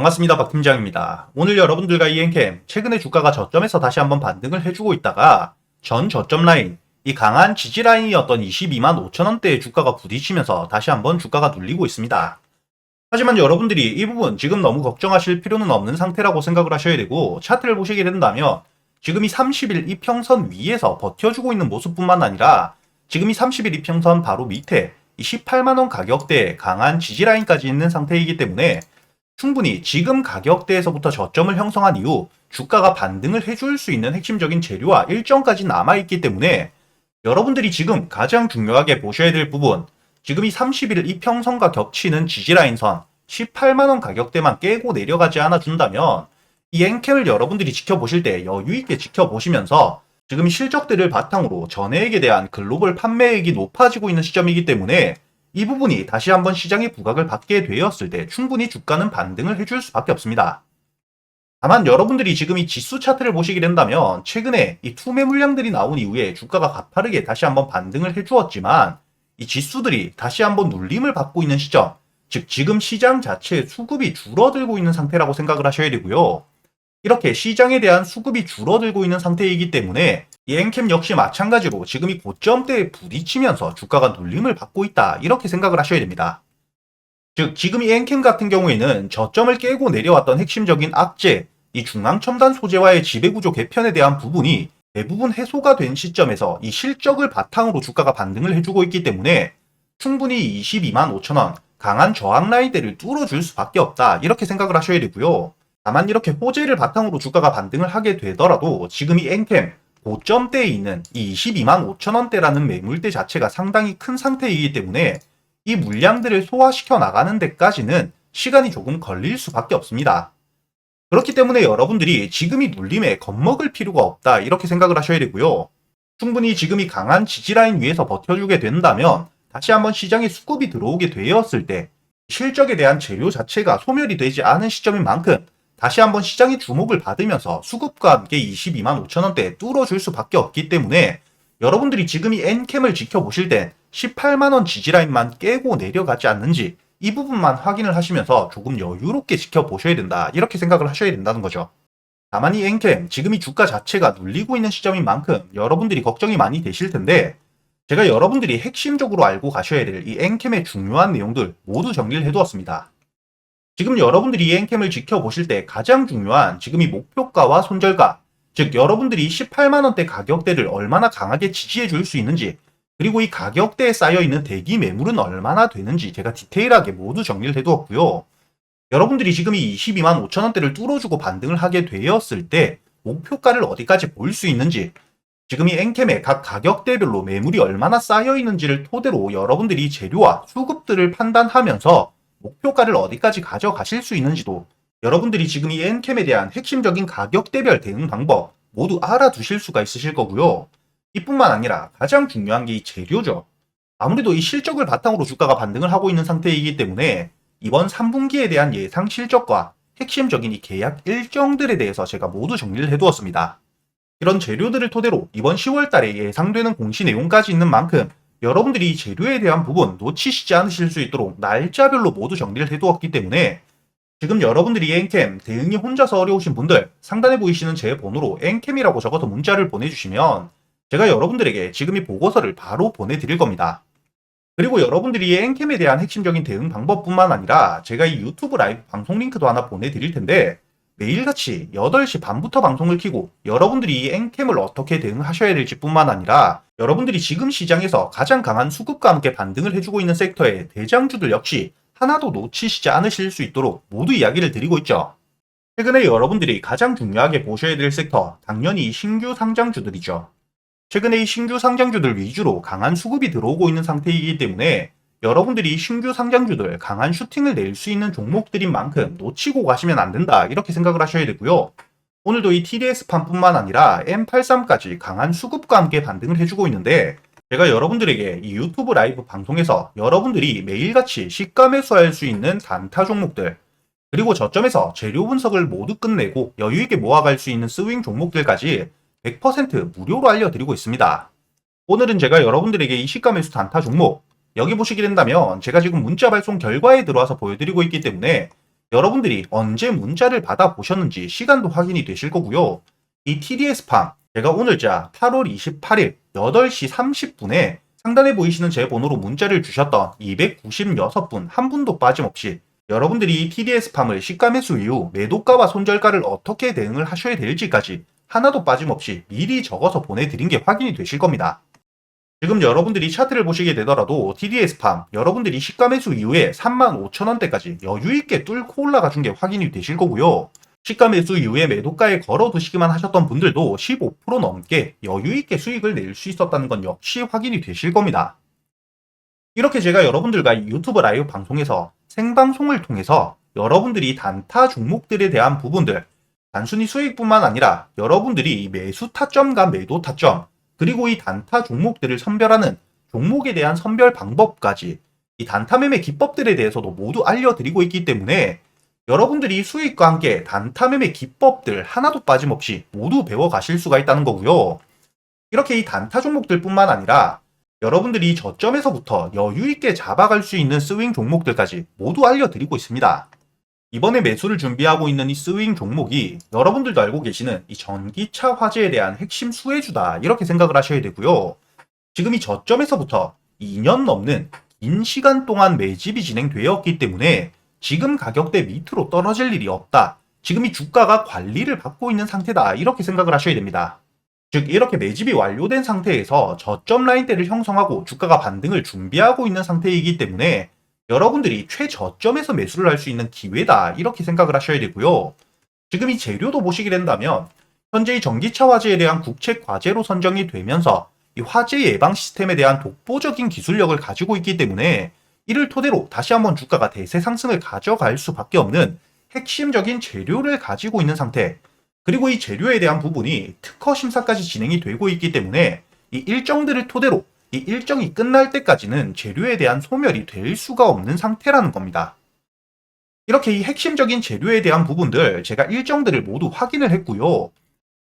반갑습니다. 박 팀장입니다. 오늘 여러분들과 이엔캠 최근에 주가가 저점에서 다시 한번 반등을 해주고 있다가 전 저점 라인, 이 강한 지지 라인이었던 22만 5천원대의 주가가 부딪히면서 다시 한번 주가가 눌리고 있습니다. 하지만 여러분들이 이 부분 지금 너무 걱정하실 필요는 없는 상태라고 생각을 하셔야 되고, 차트를 보시게 된다면 지금 이 30일 이평선 위에서 버텨주고 있는 모습뿐만 아니라 지금 이 30일 이평선 바로 밑에 이 18만원 가격대에 강한 지지 라인까지 있는 상태이기 때문에 충분히 지금 가격대에서부터 저점을 형성한 이후 주가가 반등을 해줄 수 있는 핵심적인 재료와 일정까지 남아있기 때문에 여러분들이 지금 가장 중요하게 보셔야 될 부분, 지금 이 30일 이평선과 겹치는 지지라인선 18만원 가격대만 깨고 내려가지 않아 준다면 이 엔캠을 여러분들이 지켜보실 때 여유있게 지켜보시면서 지금 실적들을 바탕으로 전해액에 대한 글로벌 판매액이 높아지고 있는 시점이기 때문에 이 부분이 다시 한번 시장의 부각을 받게 되었을 때 충분히 주가는 반등을 해줄 수밖에 없습니다. 다만 여러분들이 지금 이 지수 차트를 보시게 된다면 최근에 이 투매 물량들이 나온 이후에 주가가 가파르게 다시 한번 반등을 해주었지만 이 지수들이 다시 한번 눌림을 받고 있는 시점, 즉 지금 시장 자체의 수급이 줄어들고 있는 상태라고 생각을 하셔야 되고요. 이렇게 시장에 대한 수급이 줄어들고 있는 상태이기 때문에 이 엔캠 역시 마찬가지로 지금 이 고점대에 부딪히면서 주가가 눌림을 받고 있다, 이렇게 생각을 하셔야 됩니다. 즉 지금 이 엔캠 같은 경우에는 저점을 깨고 내려왔던 핵심적인 악재, 이 중앙첨단 소재와의 지배구조 개편에 대한 부분이 대부분 해소가 된 시점에서 이 실적을 바탕으로 주가가 반등을 해주고 있기 때문에 충분히 22만 5천원 강한 저항 라인대를 뚫어줄 수밖에 없다, 이렇게 생각을 하셔야 되고요. 다만 이렇게 호재를 바탕으로 주가가 반등을 하게 되더라도 지금 이 엔캠 고점대에 있는 이 22만 5천원대라는 매물대 자체가 상당히 큰 상태이기 때문에 이 물량들을 소화시켜 나가는 데까지는 시간이 조금 걸릴 수밖에 없습니다. 그렇기 때문에 여러분들이 지금 이 눌림에 겁먹을 필요가 없다, 이렇게 생각을 하셔야 되고요. 충분히 지금 이 강한 지지라인 위에서 버텨주게 된다면 다시 한번 시장에 수급이 들어오게 되었을 때 실적에 대한 재료 자체가 소멸이 되지 않은 시점인 만큼 다시 한번 시장의 주목을 받으면서 수급과 함께 22만 5천원대에 뚫어줄 수밖에 없기 때문에 여러분들이 지금 이 엔캠을 지켜보실 때 18만원 지지라인만 깨고 내려가지 않는지 이 부분만 확인을 하시면서 조금 여유롭게 지켜보셔야 된다, 이렇게 생각을 하셔야 된다는 거죠. 다만 이 엔캠 지금 이 주가 자체가 눌리고 있는 시점인 만큼 여러분들이 걱정이 많이 되실 텐데, 제가 여러분들이 핵심적으로 알고 가셔야 될 이 엔캠의 중요한 내용들 모두 정리를 해두었습니다. 지금 여러분들이 이 엔캠을 지켜보실 때 가장 중요한 지금 이 목표가와 손절가, 즉 여러분들이 18만원대 가격대를 얼마나 강하게 지지해 줄 수 있는지, 그리고 이 가격대에 쌓여있는 대기 매물은 얼마나 되는지 제가 디테일하게 모두 정리를 해두었고요. 여러분들이 지금 이 22만 5천원대를 뚫어주고 반등을 하게 되었을 때 목표가를 어디까지 볼 수 있는지, 지금 이 엔캠의 각 가격대별로 매물이 얼마나 쌓여있는지를 토대로 여러분들이 재료와 수급들을 판단하면서 목표가를 어디까지 가져가실 수 있는지도 여러분들이 지금 이 엔캠에 대한 핵심적인 가격대별 대응 방법 모두 알아두실 수가 있으실 거고요. 이뿐만 아니라 가장 중요한 게 이 재료죠. 아무래도 이 실적을 바탕으로 주가가 반등을 하고 있는 상태이기 때문에 이번 3분기에 대한 예상 실적과 핵심적인 이 계약 일정들에 대해서 제가 모두 정리를 해두었습니다. 이런 재료들을 토대로 이번 10월 달에 예상되는 공시 내용까지 있는 만큼 여러분들이 이 재료에 대한 부분 놓치시지 않으실 수 있도록 날짜별로 모두 정리를 해두었기 때문에 지금 여러분들이 엔캠 대응이 혼자서 어려우신 분들 상단에 보이시는 제 번호로 엔캠이라고 적어서 문자를 보내주시면 제가 여러분들에게 지금 이 보고서를 바로 보내드릴 겁니다. 그리고 여러분들이 이 엔캠에 대한 핵심적인 대응 방법뿐만 아니라 제가 이 유튜브 라이브 방송 링크도 하나 보내드릴 텐데 매일같이 8시 반부터 방송을 켜고 여러분들이 이 엔캠을 어떻게 대응하셔야 될지 뿐만 아니라 여러분들이 지금 시장에서 가장 강한 수급과 함께 반등을 해주고 있는 섹터의 대장주들 역시 하나도 놓치시지 않으실 수 있도록 모두 이야기를 드리고 있죠. 최근에 여러분들이 가장 중요하게 보셔야 될 섹터, 당연히 신규 상장주들이죠. 최근에 이 신규 상장주들 위주로 강한 수급이 들어오고 있는 상태이기 때문에 여러분들이 신규 상장주들 강한 슈팅을 낼 수 있는 종목들인 만큼 놓치고 가시면 안 된다, 이렇게 생각을 하셔야 되고요. 오늘도 이 TDS판뿐만 아니라 M83까지 강한 수급과 함께 반등을 해주고 있는데 제가 여러분들에게 이 유튜브 라이브 방송에서 여러분들이 매일같이 시가 매수할 수 있는 단타 종목들, 그리고 저점에서 재료 분석을 모두 끝내고 여유있게 모아갈 수 있는 스윙 종목들까지 100% 무료로 알려드리고 있습니다. 오늘은 제가 여러분들에게 이 시가 매수 단타 종목 여기 보시게 된다면 제가 지금 문자 발송 결과에 들어와서 보여드리고 있기 때문에 여러분들이 언제 문자를 받아보셨는지 시간도 확인이 되실 거고요. 이 TDS팜, 제가 오늘자 8월 28일 8시 30분에 상단에 보이시는 제 번호로 문자를 주셨던 296분 한 분도 빠짐없이 여러분들이 TDS팜을 시가 매수 이후 매도가와 손절가를 어떻게 대응을 하셔야 될지까지 하나도 빠짐없이 미리 적어서 보내드린 게 확인이 되실 겁니다. 지금 여러분들이 차트를 보시게 되더라도 TDS팜 여러분들이 시가 매수 이후에 35,000원대까지 여유있게 뚫고 올라가 준 게 확인이 되실 거고요. 시가 매수 이후에 매도가에 걸어두시기만 하셨던 분들도 15% 넘게 여유있게 수익을 낼 수 있었다는 건 역시 확인이 되실 겁니다. 이렇게 제가 여러분들과 유튜브 라이브 방송에서 생방송을 통해서 여러분들이 단타 종목들에 대한 부분들, 단순히 수익뿐만 아니라 여러분들이 매수 타점과 매도 타점, 그리고 이 단타 종목들을 선별하는 종목에 대한 선별 방법까지 이 단타 매매 기법들에 대해서도 모두 알려드리고 있기 때문에 여러분들이 수익과 함께 단타 매매 기법들 하나도 빠짐없이 모두 배워가실 수가 있다는 거고요. 이렇게 이 단타 종목들뿐만 아니라 여러분들이 저점에서부터 여유있게 잡아갈 수 있는 스윙 종목들까지 모두 알려드리고 있습니다. 이번에 매수를 준비하고 있는 이 스윙 종목이 여러분들도 알고 계시는 이 전기차 화재에 대한 핵심 수혜주다 이렇게 생각을 하셔야 되고요. 지금 이 저점에서부터 2년 넘는 긴 시간 동안 매집이 진행되었기 때문에 지금 가격대 밑으로 떨어질 일이 없다. 지금 이 주가가 관리를 받고 있는 상태다 이렇게 생각을 하셔야 됩니다. 즉 이렇게 매집이 완료된 상태에서 저점 라인대를 형성하고 주가가 반등을 준비하고 있는 상태이기 때문에 여러분들이 최저점에서 매수를 할 수 있는 기회다 이렇게 생각을 하셔야 되고요. 지금 이 재료도 보시게 된다면 현재 이 전기차 화재에 대한 국책 과제로 선정이 되면서 이 화재 예방 시스템에 대한 독보적인 기술력을 가지고 있기 때문에 이를 토대로 다시 한번 주가가 대세 상승을 가져갈 수밖에 없는 핵심적인 재료를 가지고 있는 상태, 그리고 이 재료에 대한 부분이 특허 심사까지 진행이 되고 있기 때문에 이 일정들을 토대로 이 일정이 끝날 때까지는 재료에 대한 소멸이 될 수가 없는 상태라는 겁니다. 이렇게 이 핵심적인 재료에 대한 부분들 제가 일정들을 모두 확인을 했고요.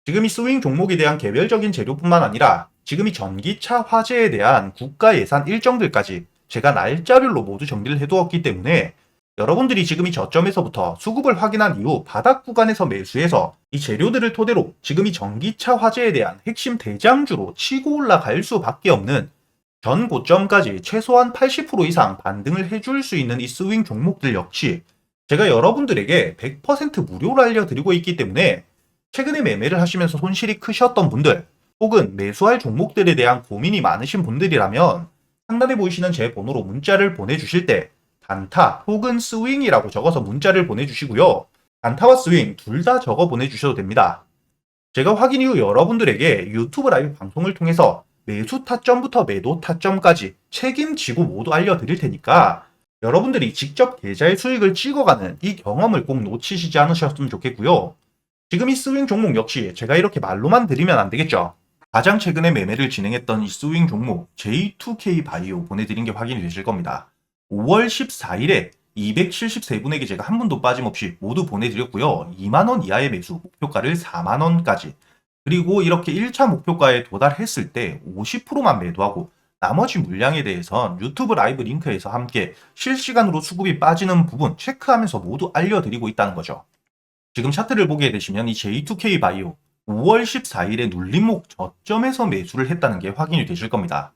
지금 이 스윙 종목에 대한 개별적인 재료뿐만 아니라 지금 이 전기차 화재에 대한 국가 예산 일정들까지 제가 날짜별로 모두 정리를 해두었기 때문에 여러분들이 지금 이 저점에서부터 수급을 확인한 이후 바닥 구간에서 매수해서 이 재료들을 토대로 지금 이 전기차 화재에 대한 핵심 대장주로 치고 올라갈 수밖에 없는 전 고점까지 최소한 80% 이상 반등을 해줄 수 있는 이 스윙 종목들 역시 제가 여러분들에게 100% 무료로 알려드리고 있기 때문에 최근에 매매를 하시면서 손실이 크셨던 분들 혹은 매수할 종목들에 대한 고민이 많으신 분들이라면 상단에 보이시는 제 번호로 문자를 보내주실 때 단타 혹은 스윙이라고 적어서 문자를 보내주시고요. 단타와 스윙 둘 다 적어 보내주셔도 됩니다. 제가 확인 이후 여러분들에게 유튜브 라이브 방송을 통해서 매수 타점부터 매도 타점까지 책임지고 모두 알려드릴 테니까 여러분들이 직접 계좌의 수익을 찍어가는 이 경험을 꼭 놓치시지 않으셨으면 좋겠고요. 지금 이 스윙 종목 역시 제가 이렇게 말로만 드리면 안 되겠죠. 가장 최근에 매매를 진행했던 이 스윙 종목 J2K 바이오 보내드린 게 확인이 되실 겁니다. 5월 14일에 273분에게 제가 한 분도 빠짐없이 모두 보내드렸고요. 2만원 이하의 매수 목표가를 4만원까지, 그리고 이렇게 1차 목표가에 도달했을 때 50%만 매도하고 나머지 물량에 대해선 유튜브 라이브 링크에서 함께 실시간으로 수급이 빠지는 부분 체크하면서 모두 알려드리고 있다는 거죠. 지금 차트를 보게 되시면 이 J2K 바이오 5월 14일에 눌림목 저점에서 매수를 했다는 게 확인이 되실 겁니다.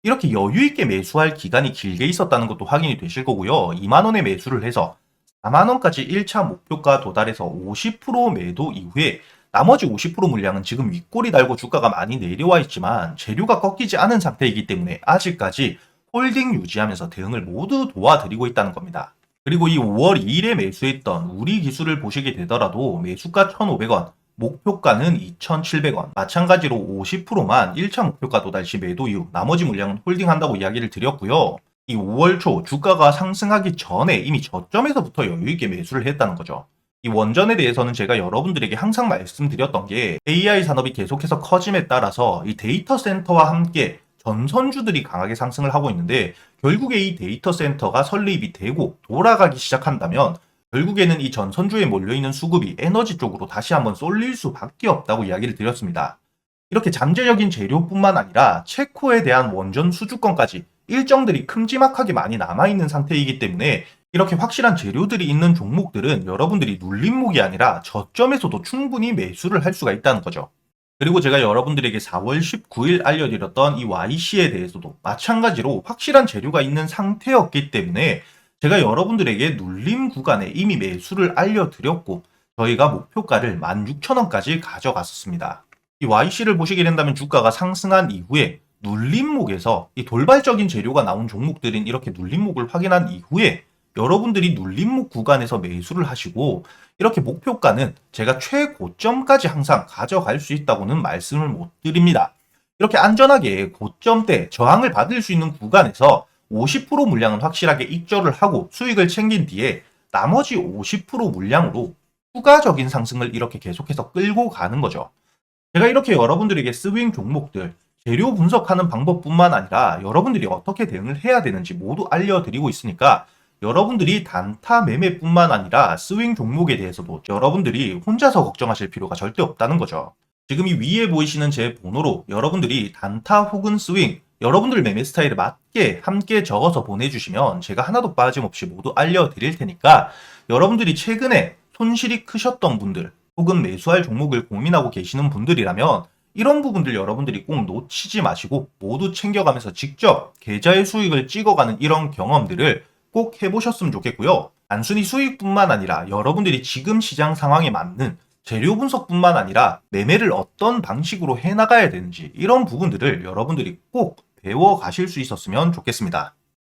이렇게 여유있게 매수할 기간이 길게 있었다는 것도 확인이 되실 거고요. 2만원에 매수를 해서 4만원까지 1차 목표가 도달해서 50% 매도 이후에 나머지 50% 물량은 지금 윗꼬리 달고 주가가 많이 내려와 있지만 재료가 꺾이지 않은 상태이기 때문에 아직까지 홀딩 유지하면서 대응을 모두 도와드리고 있다는 겁니다. 그리고 이 5월 2일에 매수했던 우리 기술을 보시게 되더라도 매수가 1,500원, 목표가는 2,700원, 마찬가지로 50%만 1차 목표가 도달 시 매도 이후 나머지 물량은 홀딩한다고 이야기를 드렸고요. 이 5월 초 주가가 상승하기 전에 이미 저점에서부터 여유있게 매수를 했다는 거죠. 이 원전에 대해서는 제가 여러분들에게 항상 말씀드렸던 게 AI 산업이 계속해서 커짐에 따라서 이 데이터 센터와 함께 전선주들이 강하게 상승을 하고 있는데 결국에 이 데이터 센터가 설립이 되고 돌아가기 시작한다면 결국에는 이 전선주에 몰려있는 수급이 에너지 쪽으로 다시 한번 쏠릴 수밖에 없다고 이야기를 드렸습니다. 이렇게 잠재적인 재료뿐만 아니라 체코에 대한 원전 수주권까지 일정들이 큼지막하게 많이 남아있는 상태이기 때문에 이렇게 확실한 재료들이 있는 종목들은 여러분들이 눌림목이 아니라 저점에서도 충분히 매수를 할 수가 있다는 거죠. 그리고 제가 여러분들에게 4월 19일 알려드렸던 이 YC에 대해서도 마찬가지로 확실한 재료가 있는 상태였기 때문에 제가 여러분들에게 눌림 구간에 이미 매수를 알려드렸고 저희가 목표가를 16,000원까지 가져갔었습니다. 이 YC를 보시게 된다면 주가가 상승한 이후에 눌림목에서 이 돌발적인 재료가 나온 종목들인 이렇게 눌림목을 확인한 이후에 여러분들이 눌림목 구간에서 매수를 하시고 이렇게 목표가는 제가 최고점까지 항상 가져갈 수 있다고는 말씀을 못 드립니다. 이렇게 안전하게 고점대 저항을 받을 수 있는 구간에서 50% 물량은 확실하게 익절을 하고 수익을 챙긴 뒤에 나머지 50% 물량으로 추가적인 상승을 이렇게 계속해서 끌고 가는 거죠. 제가 이렇게 여러분들에게 스윙 종목들, 재료 분석하는 방법뿐만 아니라 여러분들이 어떻게 대응을 해야 되는지 모두 알려드리고 있으니까 여러분들이 단타 매매뿐만 아니라 스윙 종목에 대해서도 여러분들이 혼자서 걱정하실 필요가 절대 없다는 거죠. 지금 이 위에 보이시는 제 번호로 여러분들이 단타 혹은 스윙, 여러분들 매매 스타일에 맞게 함께 적어서 보내주시면 제가 하나도 빠짐없이 모두 알려드릴 테니까 여러분들이 최근에 손실이 크셨던 분들 혹은 매수할 종목을 고민하고 계시는 분들이라면 이런 부분들 여러분들이 꼭 놓치지 마시고 모두 챙겨가면서 직접 계좌의 수익을 찍어가는 이런 경험들을 꼭 해보셨으면 좋겠고요. 단순히 수익뿐만 아니라 여러분들이 지금 시장 상황에 맞는 재료 분석뿐만 아니라 매매를 어떤 방식으로 해나가야 되는지 이런 부분들을 여러분들이 꼭 배워 가실 수 있었으면 좋겠습니다.